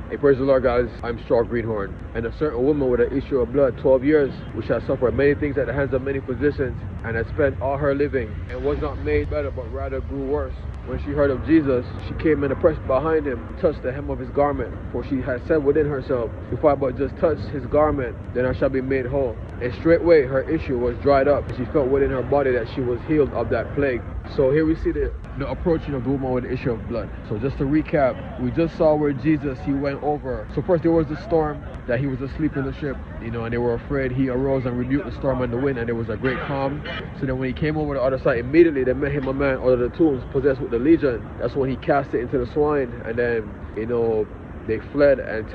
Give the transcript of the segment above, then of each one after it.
Hey, praise the Lord, guys. I'm Straw Greenhorn. And a certain woman with an issue of blood, 12 years, which has suffered many things at the hands of many physicians, and has spent all her living, and was not made better, but rather grew worse. When she heard of Jesus, she came and pressed behind him, touched the hem of his garment. For she had said within herself, if I but just touch his garment, then I shall be made whole. And straightway her issue was dried up, and she felt within her body that she was healed of that plague. So here we see the approaching of the woman with the issue of blood. So just to recap, we just saw where Jesus, he went over. So first there was the storm, that he was asleep in the ship, and they were afraid. He arose and rebuked the storm and the wind, and there was a great calm. So then when he came over the other side, immediately they met him a man out of the tombs possessed with the legion. That's when he cast it into the swine, and then they fled and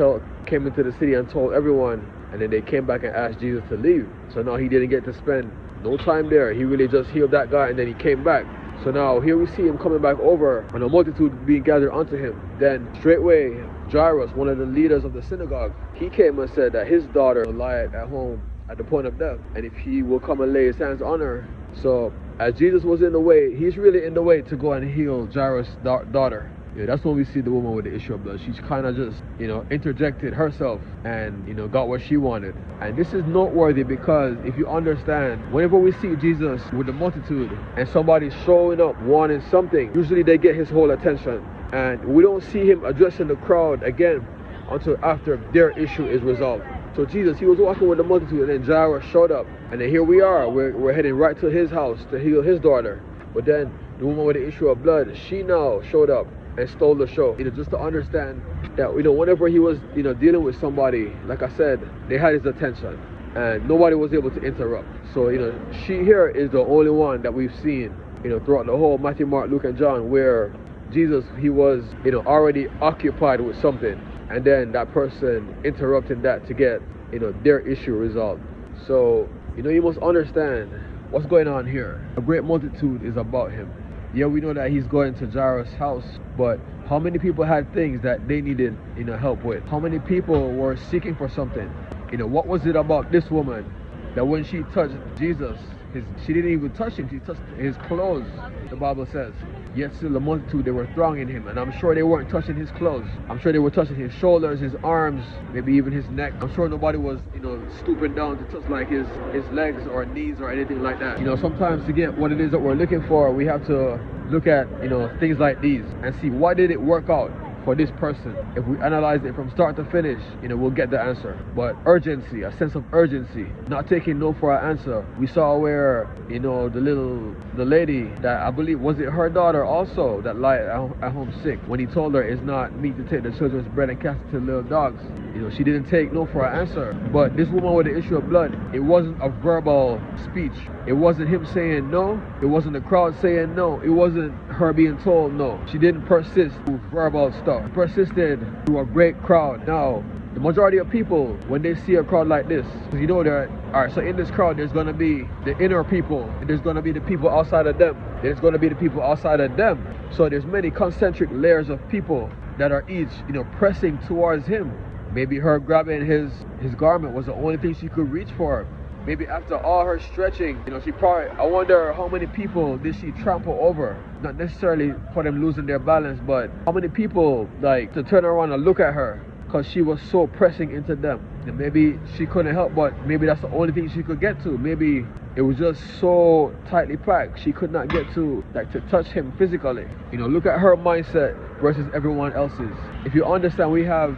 came into the city and told everyone, and then they came back and asked Jesus to leave. So now he didn't get to spend no time there. He really just healed that guy, and then he came back. So now here we see him coming back over, and a multitude being gathered unto him. Then straightway Jairus, one of the leaders of the synagogue, he came and said that his daughter lied at home at the point of death, and if he will come and lay his hands on her. So as Jesus was in the way, he's really in the way to go and heal Jairus' daughter. Yeah, that's when we see the woman with the issue of blood. She's kind of just, interjected herself and, got what she wanted. And this is noteworthy because if you understand, whenever we see Jesus with the multitude and somebody showing up wanting something, usually they get his whole attention. And we don't see him addressing the crowd again until after their issue is resolved. So Jesus, he was walking with the multitude, and then Jairus showed up. And then here we are, we're heading right to his house to heal his daughter. But then the woman with the issue of blood, she now showed up and stole the show. Just to understand that, whenever he was, dealing with somebody, like I said, they had his attention and nobody was able to interrupt. So, she here is the only one that we've seen, throughout the whole Matthew, Mark, Luke, and John, where Jesus, he was, already occupied with something, and then that person interrupting that to get, their issue resolved. So, you must understand what's going on here. A great multitude is about him. Yeah, we know that he's going to Jairus' house, but how many people had things that they needed, help with? How many people were seeking for something? What was it about this woman that when she touched Jesus, she didn't even touch him, she touched his clothes, the Bible says. Yet still the multitude, they were thronging him, and I'm sure they weren't touching his clothes. I'm sure they were touching his shoulders, his arms, maybe even his neck. I'm sure nobody was, stooping down to touch like his legs or knees or anything like that. Sometimes to get what it is that we're looking for, we have to look at, things like these and see why did it work out for this person. If we analyze it from start to finish, we'll get the answer. But urgency, a sense of urgency, not taking no for an answer. We saw where, the lady that I believe, was it her daughter also that lied at home sick, when he told her it's not meet to take the children's bread and cast it to little dogs. She didn't take no for an answer. But this woman with the issue of blood, it wasn't a verbal speech. It wasn't him saying no. It wasn't the crowd saying no. It wasn't her being told no. She didn't persist with verbal stuff. Persisted through a great crowd. Now, the majority of people, when they see a crowd like this, that, alright, so in this crowd, there's going to be the inner people. There's going to be the people outside of them. There's going to be the people outside of them. So there's many concentric layers of people that are each, pressing towards him. Maybe her grabbing his garment was the only thing she could reach for. Maybe after all her stretching, she probably, I wonder how many people did she trample over? Not necessarily for them losing their balance, but how many people, to turn around and look at her because she was so pressing into them. And maybe she couldn't help, but maybe that's the only thing she could get to. Maybe it was just so tightly packed, she could not get to, to touch him physically. Look at her mindset versus everyone else's. If you understand, we have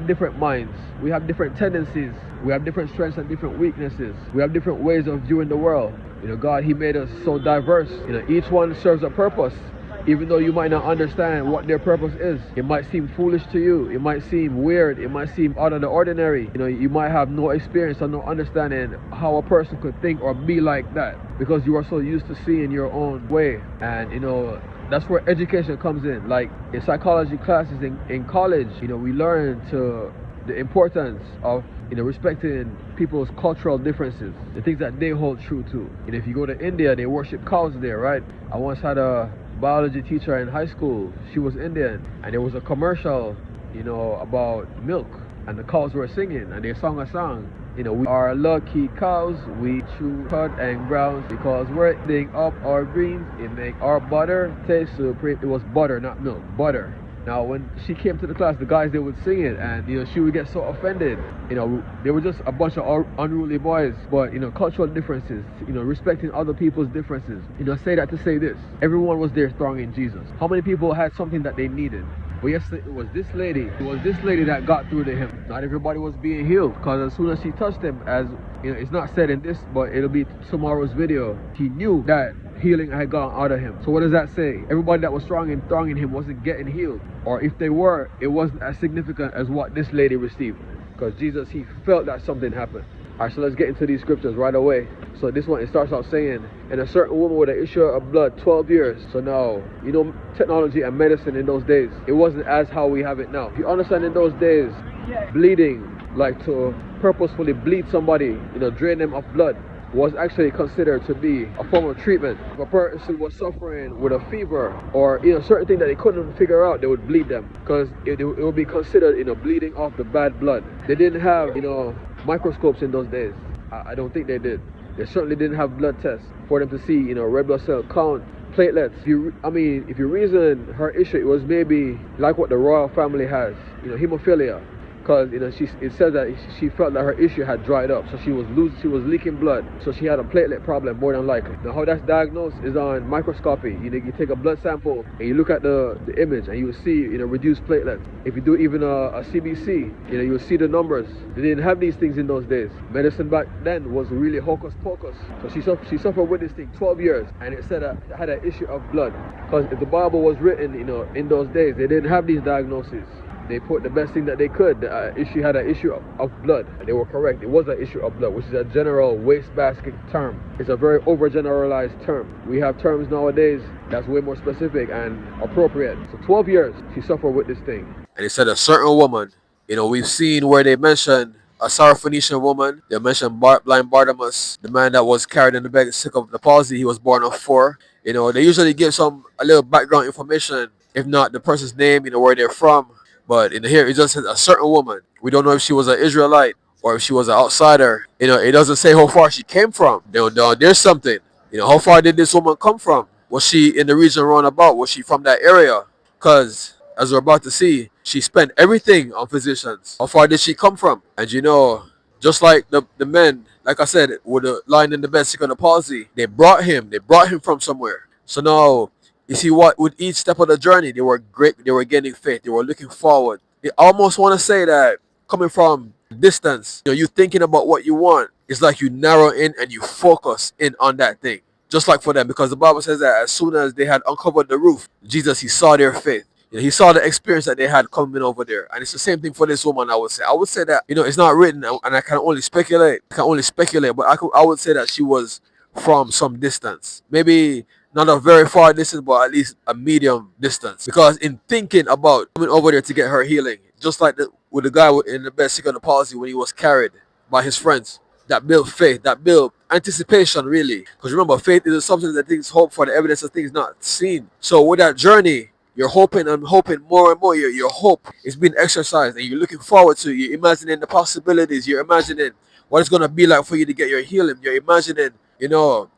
different minds, we have different tendencies, we have different strengths and different weaknesses, we have different ways of viewing the world. God, he made us so diverse. Each one serves a purpose. Even though you might not understand what their purpose is, it might seem foolish to you, it might seem weird, it might seem out of the ordinary. You might have no experience or no understanding how a person could think or be like that, because you are so used to seeing your own way. And that's where education comes in. Like in psychology classes in college, we learn the importance of respecting people's cultural differences, the things that they hold true to. If you go to India, they worship cows there, right? I once had a biology teacher in high school. She was Indian, and there was a commercial, about milk, and the cows were singing, and they sang a song. We are lucky cows, we chew cud and grounds, because we're eating up our greens, it make our butter taste supreme. It was butter, not milk, butter. Now, when she came to the class, the guys, they would sing it, and she would get so offended. They were just a bunch of unruly boys. But cultural differences, respecting other people's differences. Say that to say this: everyone was there thronging Jesus. How many people had something that they needed? But yes, it was this lady. It was this lady that got through to him. Not everybody was being healed, because as soon as she touched him, as it's not said in this, but it'll be tomorrow's video, he knew that healing had gone out of him. So what does that say? Everybody that was thronging him wasn't getting healed. Or if they were, it wasn't as significant as what this lady received. Because Jesus, he felt that something happened. Alright, so let's get into these scriptures right away. So this one, it starts out saying, and a certain woman with an issue of blood 12 years. So now, technology and medicine in those days, it wasn't as how we have it now. If you understand, in those days, bleeding, like to purposefully bleed somebody, drain them of blood, was actually considered to be a form of treatment. If a person was suffering with a fever or certain thing that they couldn't figure out, they would bleed them, because it would be considered bleeding off the bad blood. They didn't have microscopes in those days. I don't think they did. They certainly didn't have blood tests for them to see red blood cell count, platelets. If you reason her issue, it was maybe like what the royal family has, hemophilia. Because it says that she felt that her issue had dried up, so she was leaking blood, so she had a platelet problem more than likely. Now how that's diagnosed is on microscopy. You take a blood sample and you look at the image, and you will see reduced platelets. If you do even a CBC, you will see the numbers. They didn't have these things in those days. Medicine back then was really hocus pocus. So she suffered with this thing 12 years, and it said that it had an issue of blood. Because if the Bible was written in those days, they didn't have these diagnoses. They put the best thing that they could. She had an issue of blood. They were correct. It was an issue of blood, which is a general wastebasket term. It's a very overgeneralized term. We have terms nowadays that's way more specific and appropriate. So 12 years she suffered with this thing. And it said a certain woman. We've seen where they mentioned a Syrophoenician woman. They mentioned blind Bartimaeus, the man that was carried in the bed sick of the palsy. He was born of 4. They usually give a little background information, if not the person's name, where they're from. But in here, it just says a certain woman. We don't know if she was an Israelite or if she was an outsider. It doesn't say how far she came from. There's something. How far did this woman come from? Was she in the region round about? Was she from that area? Because, as we're about to see, she spent everything on physicians. How far did she come from? And just like the men, like I said, with the lying in the bed sick of the palsy, they brought him from somewhere. So now, you see what, with each step of the journey, they were great. They were gaining faith. They were looking forward. I almost want to say that coming from distance, you thinking about what you want, it's like you narrow in and you focus in on that thing. Just like for them, because the Bible says that as soon as they had uncovered the roof, Jesus, he saw their faith. He saw the experience that they had coming over there. And it's the same thing for this woman, I would say. I would say that, it's not written, and I can only speculate. But I would say that she was from some distance. Maybe not a very far distance, but at least a medium distance. Because in thinking about coming over there to get her healing, just like with the guy in the bed sick of the palsy when he was carried by his friends, that built faith, that built anticipation, really. Because remember, faith is a substance that things hope for, the evidence of things not seen. So with that journey, you're hoping and hoping more and more. Your hope is being exercised, and you're looking forward to it. You're imagining the possibilities. You're imagining what it's going to be like for you to get your healing. You're imagining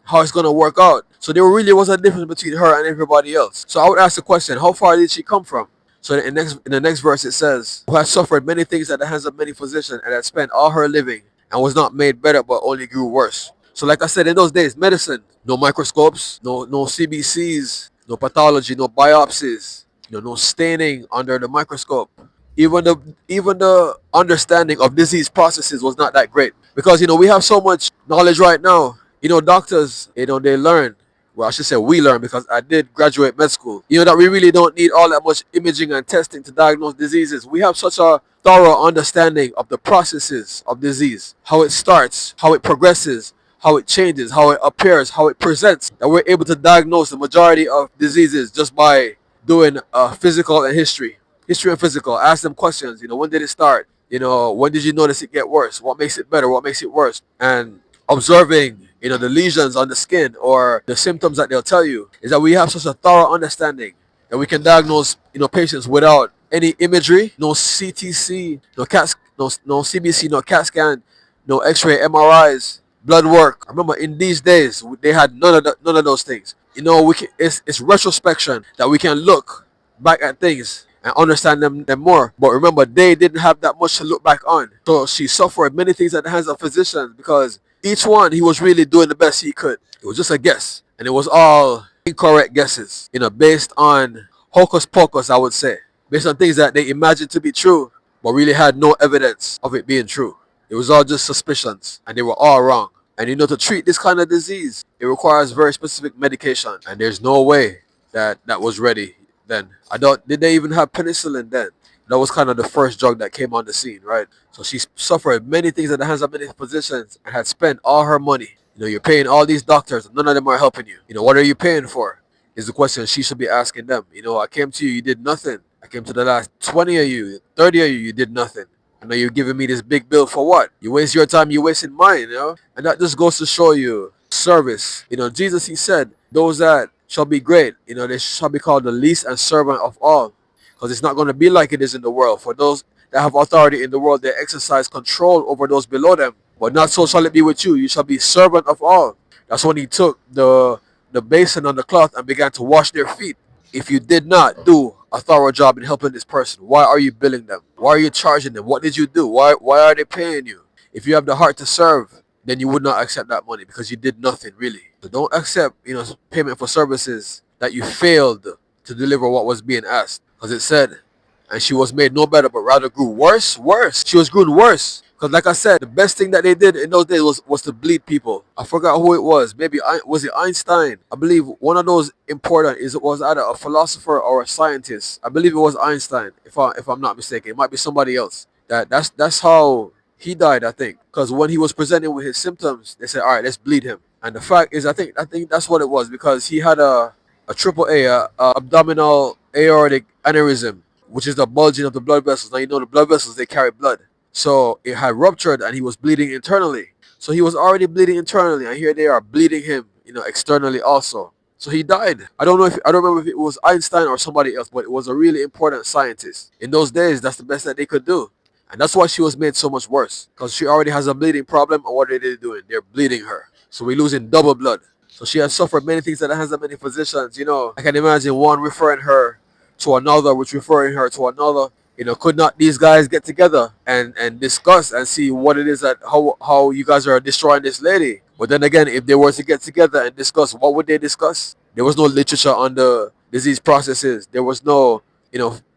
how it's going to work out. So there really was a difference between her and everybody else. So I would ask the question, how far did she come from? So in the next verse it says, who had suffered many things at the hands of many physicians, and had spent all her living, and was not made better, but only grew worse. So like I said, in those days, medicine, no microscopes, no CBCs, no pathology, no biopsies, no staining under the microscope. Even the understanding of disease processes was not that great. Because we have so much knowledge right now. Doctors, they learn. Well, I should say we learn, because I did graduate med school. That we really don't need all that much imaging and testing to diagnose diseases. We have such a thorough understanding of the processes of disease, how it starts, how it progresses, how it changes, how it appears, how it presents, that we're able to diagnose the majority of diseases just by doing physical and history and physical. Ask them questions. When did it start? When did you notice it get worse? What makes it better? What makes it worse? And observing, the lesions on the skin or the symptoms that they'll tell you, is that we have such a thorough understanding that we can diagnose, patients without any imagery, no CTC, no CBC, no CAT scan, no X-ray, MRIs, blood work. I remember in these days they had none of those things. It's retrospection that we can look back at things and understand them more. But remember, they didn't have that much to look back on. So she suffered many things at the hands of physicians because each one, he was really doing the best he could. It was just a guess. And it was all incorrect guesses, based on hocus pocus, I would say. Based on things that they imagined to be true, but really had no evidence of it being true. It was all just suspicions, and they were all wrong. And to treat this kind of disease, it requires very specific medication. And there's no way that was ready then. I don't, did they even have penicillin then? That was kind of the first drug that came on the scene, right? So she suffered many things at the hands of many physicians and had spent all her money. You're paying all these doctors, and none of them are helping you. What are you paying for? Is the question she should be asking them. I came to you did nothing. I came to the last 20 of you, 30 of you, you did nothing. I know you're giving me this big bill for what? You waste your time, you wasting mine, And that just goes to show you service. Jesus, he said, those that shall be great, they shall be called the least and servant of all. Because it's not going to be like it is in the world. For those that have authority in the world, they exercise control over those below them. But not so shall it be with you. You shall be servant of all. That's when he took the basin on the cloth and began to wash their feet. If you did not do a thorough job in helping this person, why are you billing them? Why are you charging them? What did you do? Why are they paying you? If you have the heart to serve, then you would not accept that money because you did nothing really. So don't accept, payment for services that you failed to deliver what was being asked. Because it said, and she was made no better, but rather grew worse. She was growing worse. Because like I said, the best thing that they did in those days was to bleed people. I forgot who it was. Maybe, was it Einstein? I believe one of those important was either a philosopher or a scientist. I believe it was Einstein, if I'm not mistaken. It might be somebody else. That's how he died, I think. Because when he was presenting with his symptoms, they said, all right, let's bleed him. And the fact is, I think that's what it was, because he had a triple A, abdominal aortic aneurysm, which is the bulging of the blood vessels. Now, the blood vessels, they carry blood. So it had ruptured and he was bleeding internally. So he was already bleeding internally, and here they are bleeding him, externally also. So he died. I don't remember if it was Einstein or somebody else, but it was a really important scientist. In those days, that's the best that they could do. And that's why she was made so much worse, because she already has a bleeding problem, and what are they doing? They're bleeding her. So we're losing double blood. So she has suffered many things at the hands of many physicians. I can imagine one referring her to another, which referring her to another. Could not these guys get together and discuss and see what it is that how you guys are destroying this lady? But then again, if they were to get together and discuss, what would they discuss? There was no literature on the disease processes. There was no,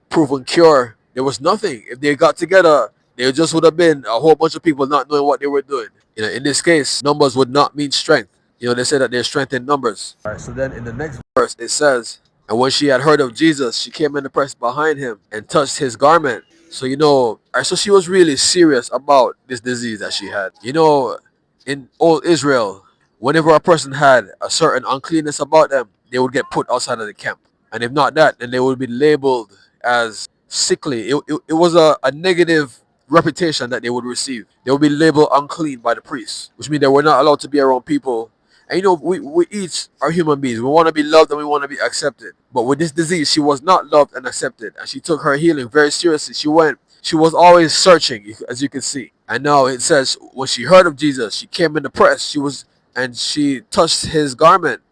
proven cure. There was nothing. If they got together, there just would have been a whole bunch of people not knowing what they were doing. In this case, numbers would not mean strength. They say that there's strength in numbers. All right, so then in the next verse, it says, and when she had heard of Jesus, she came in the press behind him and touched his garment. So, so she was really serious about this disease that she had. In old Israel, whenever a person had a certain uncleanness about them, they would get put outside of the camp. And if not that, then they would be labeled as sickly. It was a negative reputation that they would receive. They would be labeled unclean by the priests, which means they were not allowed to be around people. And we each are human beings. We want to be loved and we want to be accepted. But with this disease, she was not loved and accepted. And she took her healing very seriously. She was always searching, as you can see. And now it says, when she heard of Jesus, she came in the press. And she touched his garment.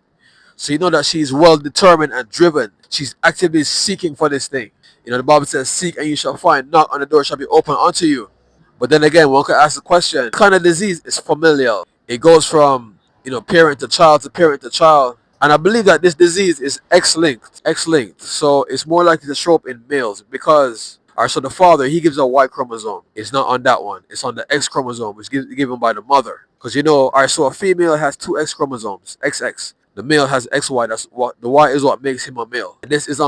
So you know that she's well determined and driven. She's actively seeking for this thing. The Bible says, seek and you shall find. Knock and the door shall be open unto you. But then again, one could ask the question, what kind of disease is familial? It goes from, parent to child to parent to child. And I believe that this disease is X-linked. X-linked. So it's more likely to show up in males because, so the father, he gives a Y chromosome. It's not on that one. It's on the X chromosome, which is given by the mother. Because, so a female has two X chromosomes, XX. The male has XY. That's what the Y is what makes him a male. And this is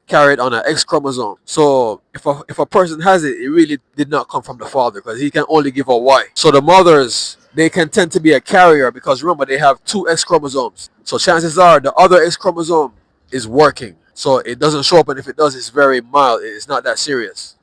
carried on an X chromosome. So if a person has it, it really did not come from the father because he can only give a Y. So the mothers, they can tend to be a carrier because remember they have two X chromosomes. So chances are the other X chromosome is working. So it doesn't show up, and if it does, it's very mild. It's not that serious.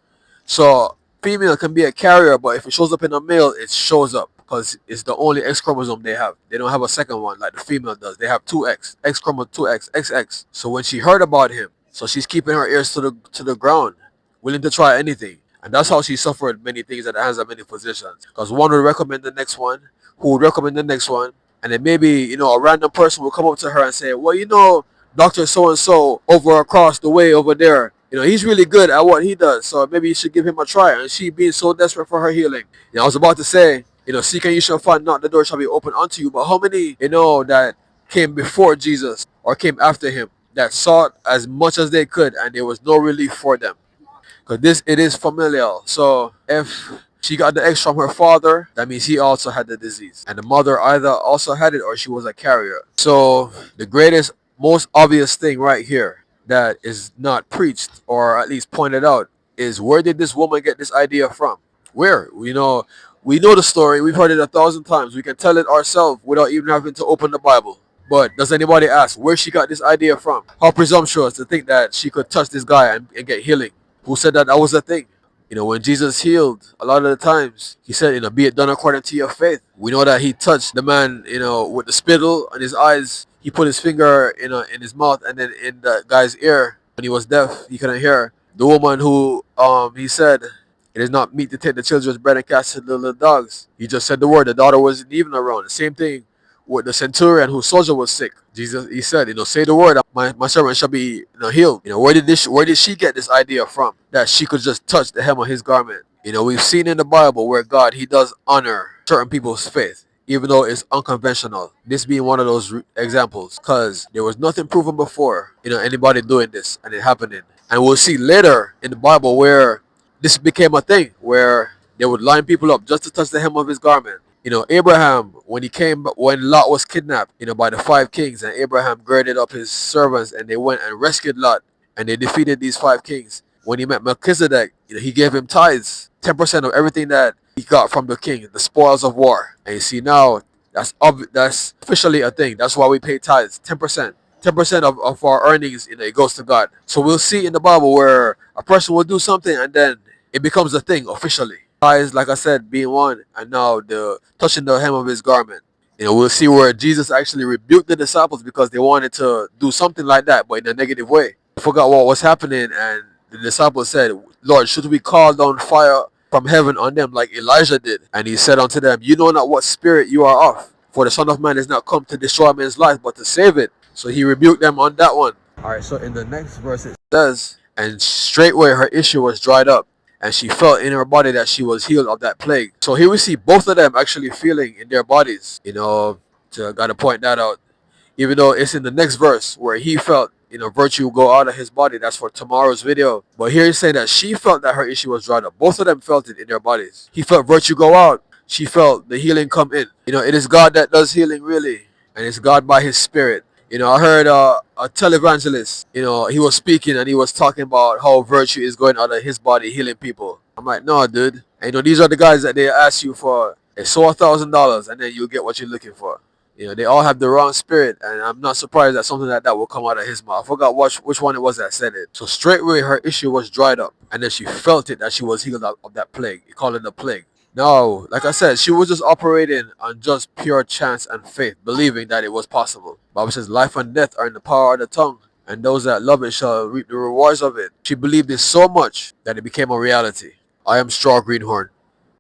So female can be a carrier, but if it shows up in a male, it shows up because it's the only X chromosome they have. They don't have a second one like the female does. They have two X chromosome, two X, XX. So when she heard about him, so she's keeping her ears to the ground, willing to try anything. And that's how she suffered many things at the hands of many physicians. Because one would recommend the next one, who would recommend the next one, and then maybe, a random person will come up to her and say, well, Dr. So-and-so over across the way over there, He's really good at what he does, so maybe you should give him a try. And she being so desperate for her healing. I was about to say, seek and you shall find, not the door shall be open unto you. But how many, that came before Jesus or came after him that sought as much as they could and there was no relief for them? Because it is familial. So if she got the X from her father, that means he also had the disease. And the mother either also had it or she was a carrier. So the greatest, most obvious thing right here that is not preached or at least pointed out is, where did this woman get this idea from? Where? We know the story. We've heard it 1,000 times. We can tell it ourselves without even having to open the Bible. But does anybody ask where she got this idea from? How presumptuous to think that she could touch this guy and get healing. Who said that was a thing? When Jesus healed, a lot of the times, he said, be it done according to your faith. We know that he touched the man, with the spittle on his eyes. He put his finger, in his mouth and then in the guy's ear. When he was deaf, he couldn't hear. The woman who, he said, it is not meet to take the children's bread and cast it to the little dogs. He just said the word. The daughter wasn't even around. The same thing with the centurion whose soldier was sick. Jesus, he said, say the word, my servant shall be, healed. Where did she get this idea from? That she could just touch the hem of his garment. We've seen in the Bible where God, he does honor certain people's faith, even though it's unconventional. This being one of those examples, because there was nothing proven before, anybody doing this and it happening. And we'll see later in the Bible where this became a thing, where they would line people up just to touch the hem of his garment. Abraham, when Lot was kidnapped, by the 5 kings, and Abraham girded up his servants and they went and rescued Lot and they defeated these 5 kings. When he met Melchizedek, he gave him tithes, 10% of everything that he got from the king, the spoils of war. And you see now, that's officially a thing. That's why we pay tithes, 10%. 10% of our earnings, it goes to God. So we'll see in the Bible where a person will do something and then it becomes a thing officially. Eyes, like I said, being one, and now the touching the hem of his garment. We'll see where Jesus actually rebuked the disciples because they wanted to do something like that, but in a negative way. They forgot what was happening, and the disciples said, Lord, should we call down fire from heaven on them like Elijah did? And he said unto them, you know not what spirit you are of, for the Son of Man is not come to destroy man's life, but to save it. So he rebuked them on that one. Alright, so in the next verse it says, and straightway her issue was dried up, and she felt in her body that she was healed of that plague. So here we see both of them actually feeling in their bodies. Gotta point that out. Even though it's in the next verse where he felt, virtue go out of his body. That's for tomorrow's video. But here he's saying that she felt that her issue was dried up. Both of them felt it in their bodies. He felt virtue go out. She felt the healing come in. It is God that does healing really. And it's God by his spirit. I heard a televangelist, he was speaking and he was talking about how virtue is going out of his body healing people. I'm like, no, dude. And, these are the guys that they ask you for, they sow $1,000 and then you'll get what you're looking for. They all have the wrong spirit, and I'm not surprised that something like that will come out of his mouth. I forgot which one it was that said it. So straightway her issue was dried up, and then she felt it that she was healed of that plague. He called it the plague. Now, like I said, she was just operating on just pure chance and faith, believing that it was possible. Bible says life and death are in the power of the tongue, and those that love it shall reap the rewards of it. She believed it so much that it became a reality. I am Straw Greenhorn.